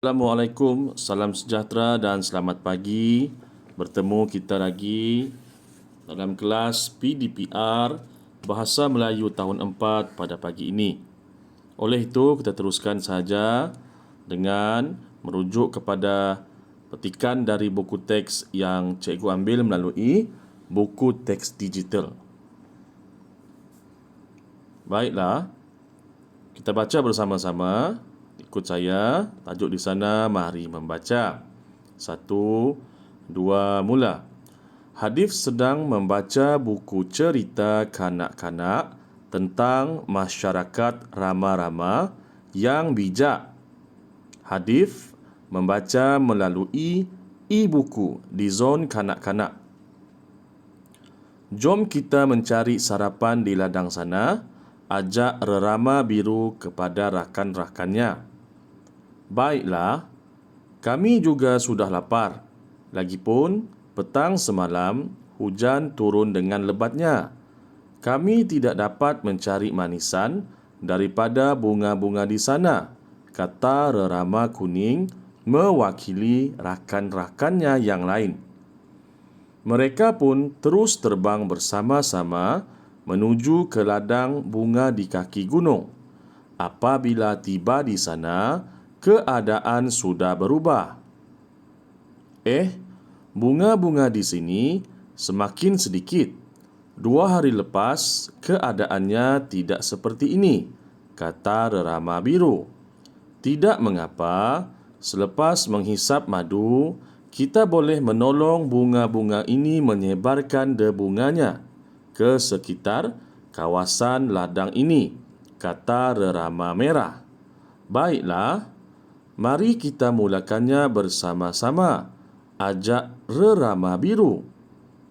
Assalamualaikum, salam sejahtera dan selamat pagi. Bertemu kita lagi dalam kelas PDPR Bahasa Melayu tahun 4 pada pagi ini. Oleh itu, kita teruskan saja dengan merujuk kepada petikan dari buku teks yang cikgu ambil melalui buku teks digital. Baiklah, kita baca bersama-sama. Ikut saya, tajuk di sana, mari membaca. 1, 2, mula. Hadif sedang membaca buku cerita kanak-kanak tentang masyarakat Rama-Rama yang bijak. Hadif membaca melalui e-buku di zon kanak-kanak. Jom kita mencari sarapan di ladang sana, ajak Rerama Biru kepada rakan-rakannya. Baiklah, kami juga sudah lapar. Lagipun, petang semalam, hujan turun dengan lebatnya. Kami tidak dapat mencari manisan daripada bunga-bunga di sana, kata Rerama Kuning mewakili rakan-rakannya yang lain. Mereka pun terus terbang bersama-sama menuju ke ladang bunga di kaki gunung. Apabila tiba di sana, keadaan sudah berubah. Bunga-bunga di sini semakin sedikit. 2 hari lepas, keadaannya tidak seperti ini, kata Rerama Biru. Tidak mengapa, selepas menghisap madu, kita boleh menolong bunga-bunga ini menyebarkan debunganya ke sekitar kawasan ladang ini, kata Rerama Merah. Baiklah, mari kita mulakannya bersama-sama, ajak Rerama Biru.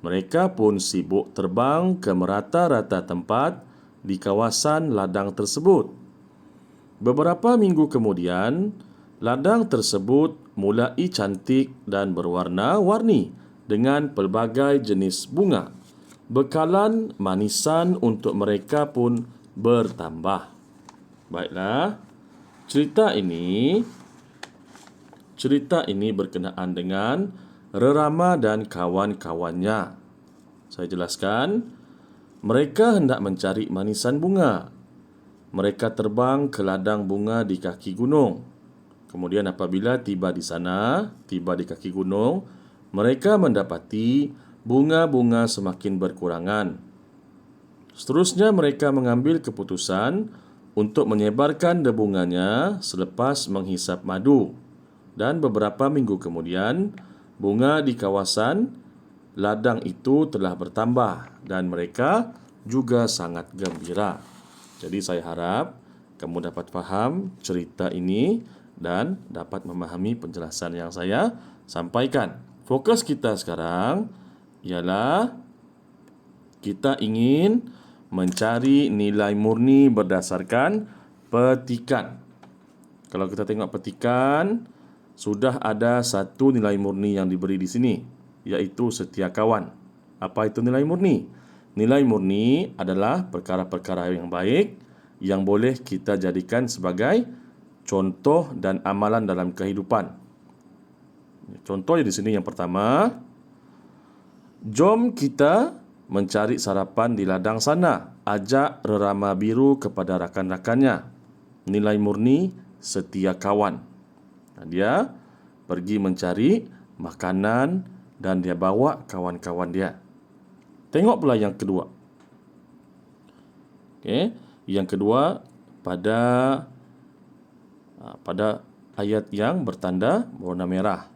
Mereka pun sibuk terbang ke merata-rata tempat di kawasan ladang tersebut. Beberapa minggu kemudian, ladang tersebut mulai cantik dan berwarna-warni dengan pelbagai jenis bunga. Bekalan manisan untuk mereka pun bertambah. Baiklah, cerita ini berkenaan dengan Rerama dan kawan-kawannya. Saya jelaskan, mereka hendak mencari manisan bunga. Mereka terbang ke ladang bunga di kaki gunung. Kemudian apabila tiba di kaki gunung, mereka mendapati bunga-bunga semakin berkurangan. Seterusnya mereka mengambil keputusan untuk menyebarkan debunganya selepas menghisap madu. Dan beberapa minggu kemudian, bunga di kawasan ladang itu telah bertambah dan mereka juga sangat gembira. Jadi saya harap kamu dapat faham cerita ini dan dapat memahami penjelasan yang saya sampaikan. Fokus kita sekarang ialah kita ingin mencari nilai murni berdasarkan petikan. Kalau kita tengok petikan, sudah ada satu nilai murni yang diberi di sini, iaitu setia kawan. Apa itu nilai murni? Nilai murni adalah perkara-perkara yang baik yang boleh kita jadikan sebagai contoh dan amalan dalam kehidupan. Contohnya di sini yang pertama, jom kita mencari sarapan di ladang sana, ajak Rerama Biru kepada rakan-rakannya. Nilai murni setia kawan. Dia pergi mencari makanan dan dia bawa kawan-kawan dia. Tengok pula yang kedua. Yang kedua pada ayat yang bertanda warna merah.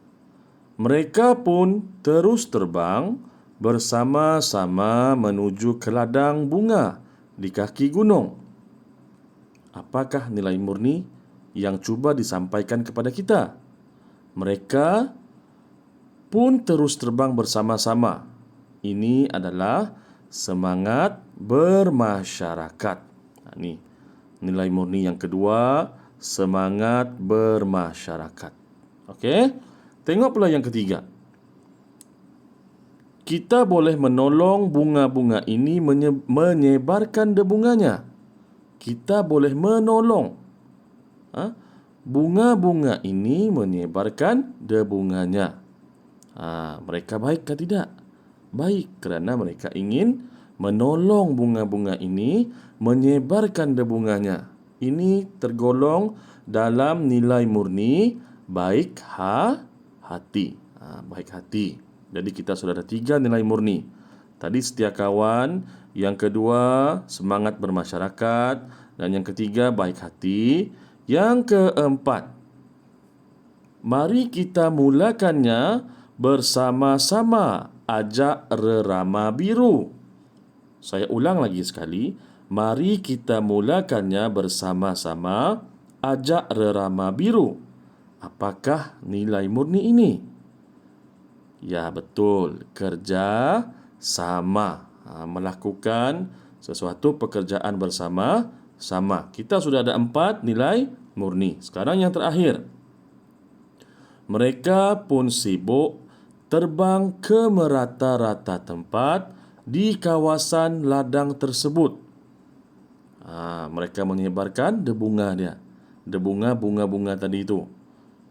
Mereka pun terus terbang bersama-sama menuju ke ladang bunga di kaki gunung. Apakah nilai murni yang cuba disampaikan kepada kita? Mereka pun terus terbang bersama-sama. Ini adalah semangat bermasyarakat. Ini nilai murni yang kedua, semangat bermasyarakat. Okey? Tengok pula yang ketiga. Kita boleh menolong bunga-bunga ini menyebarkan debunganya. Kita boleh menolong. bunga-bunga ini menyebarkan debunganya. Mereka baik ke tidak? Baik, kerana mereka ingin menolong bunga-bunga ini menyebarkan debunganya. Ini tergolong dalam nilai murni baik hati. Baik hati. Jadi kita sudah ada 3 nilai murni. Tadi setia kawan, yang kedua semangat bermasyarakat, dan yang ketiga baik hati. Yang keempat, mari kita mulakannya bersama-sama, ajak rerama biru. Saya ulang lagi sekali. Mari kita mulakannya bersama-sama, ajak rerama biru. Apakah nilai murni ini? Ya, betul. Kerja sama. Melakukan sesuatu pekerjaan bersama-sama. Kita sudah ada 4 nilai murni. Sekarang yang terakhir. Mereka pun sibuk terbang ke merata-rata tempat di kawasan ladang tersebut. Mereka menyebarkan debunga dia. Debunga bunga-bunga tadi itu.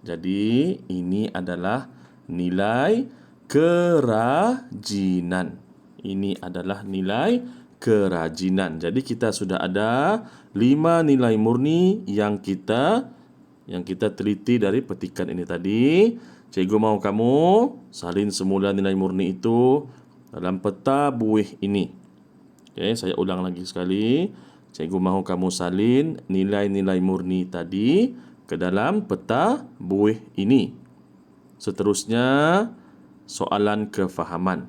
Jadi ini adalah nilai kerajinan. Ini adalah nilai kerajinan. Jadi kita sudah ada 5 nilai murni yang kita teliti dari petikan ini tadi. Cikgu mahu kamu salin semula nilai murni itu dalam peta buih ini. Okey, saya ulang lagi sekali. Cikgu mahu kamu salin nilai-nilai murni tadi ke dalam peta buih ini. Seterusnya, soalan kefahaman,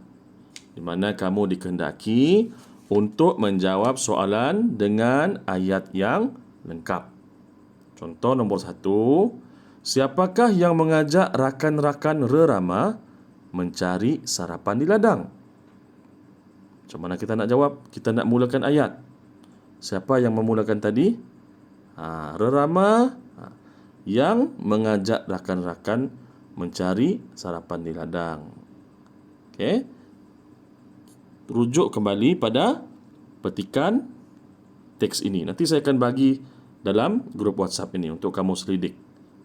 di mana kamu dikehendaki untuk menjawab soalan dengan ayat yang lengkap. Contoh nombor 1, siapakah yang mengajak rakan-rakan rerama mencari sarapan di ladang? Macam mana kita nak jawab? Kita nak mulakan ayat. Siapa yang memulakan tadi? Rerama yang mengajak rakan-rakan mencari sarapan di ladang. Okey. Rujuk kembali pada petikan teks ini. Nanti saya akan bagi dalam grup WhatsApp ini untuk kamu selidik,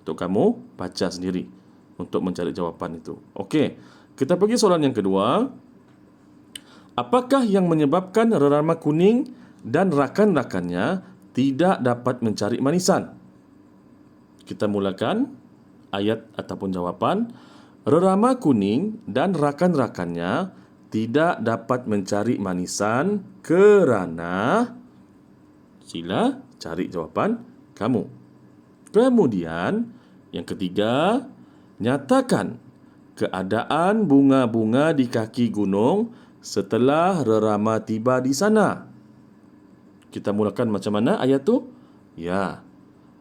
untuk kamu baca sendiri untuk mencari jawapan itu. Okey, kita pergi soalan yang kedua. Apakah yang menyebabkan rerama kuning dan rakan-rakannya tidak dapat mencari manisan? Kita mulakan ayat ataupun jawapan. Rerama kuning dan rakan-rakannya tidak dapat mencari manisan kerana... Sila cari jawapan kamu. Kemudian, yang ketiga, nyatakan keadaan bunga-bunga di kaki gunung setelah rerama tiba di sana. Kita mulakan macam mana ayat tu? Ya.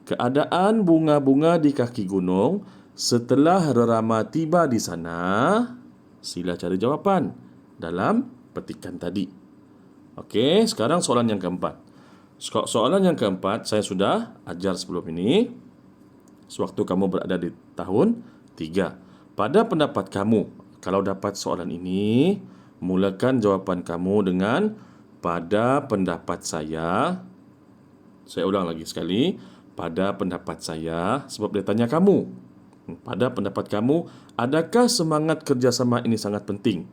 Keadaan bunga-bunga di kaki gunung setelah rerama tiba di sana. Sila cari jawapan dalam petikan tadi. Okey, sekarang soalan yang keempat. Soalan yang keempat saya sudah ajar sebelum ini, sewaktu kamu berada di tahun 3. Pada pendapat kamu, kalau dapat soalan ini, mulakan jawapan kamu dengan pada pendapat saya. Saya ulang lagi sekali. Pada pendapat saya, sebab dia tanya kamu. Pada pendapat kamu, adakah semangat kerjasama ini sangat penting?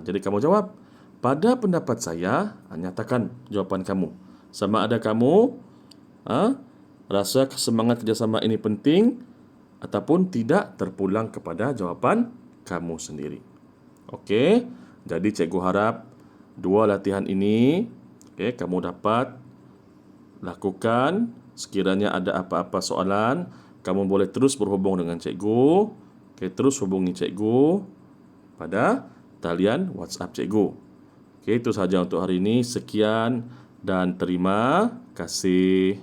Jadi kamu jawab, pada pendapat saya, nyatakan jawapan kamu. Sama ada kamu rasa semangat kerjasama ini penting ataupun tidak, terpulang kepada jawapan kamu sendiri. Okey, jadi cikgu harap 2 latihan ini kamu dapat lakukan. Sekiranya ada apa-apa soalan, kamu boleh terus berhubung dengan cikgu. Terus hubungi cikgu pada talian WhatsApp cikgu. Itu sahaja untuk hari ini. Sekian dan terima kasih.